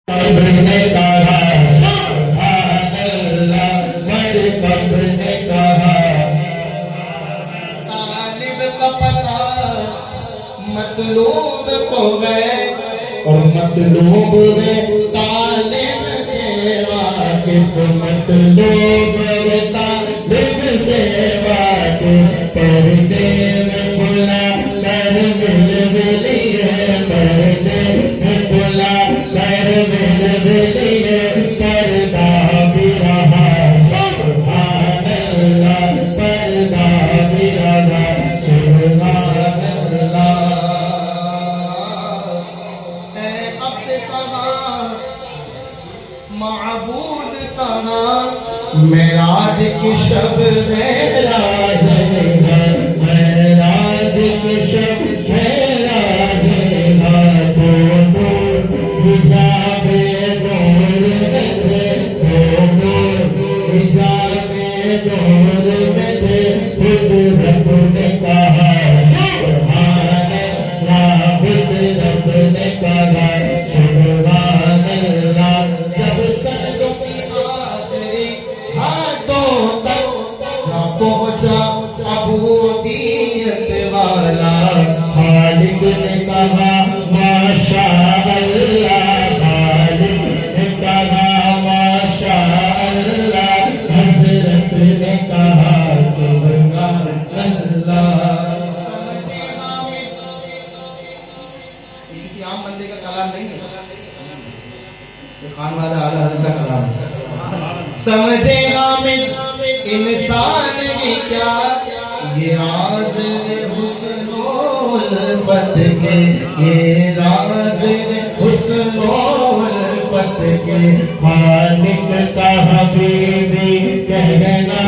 نے کہا سبحان اللہ، مرکب نے کہا طالب کا پتہ مطلوب کو گئے، اور مطلوب ہے طالب سے واقف، مطلوب ہے طالب سے واقف، پردے میں بلا کر مل ملی ہے، پردے میں بلا کر مل ملی ہے، پردہ بھی رہا سبحان اللہ، پردہ بھی رہا سبحان اللہ۔ معبود کہاں معراج کی شب معراج نگاہ، معراج کی شب معراج نگاہ، دونوں حجاب نور میں تھے، دونوں حجاب نور میں تھے، خود رب نے کہا سبحان اللہ، خود رب نے کہا سبحان اللہ۔ جب سنگ کی آخری ہاتھوں تک جا پہنچا عبودیت والا، خالق نے کہا ماشاء اللہ، خالق نے کہا ماشاء اللہ، حضرت نے کہا سبحان اللہ۔ سمجھے حامد، یہ کسی عام بندے کا کلام نہیں ہے، خان والا اعلیٰ حضرت کا کلام ہے۔ سمجھے حامد انسان کی کیا یہ راز حسن و الفت کے، یہ راز حسن و الفت کے، خالق کا حبیبی کہنا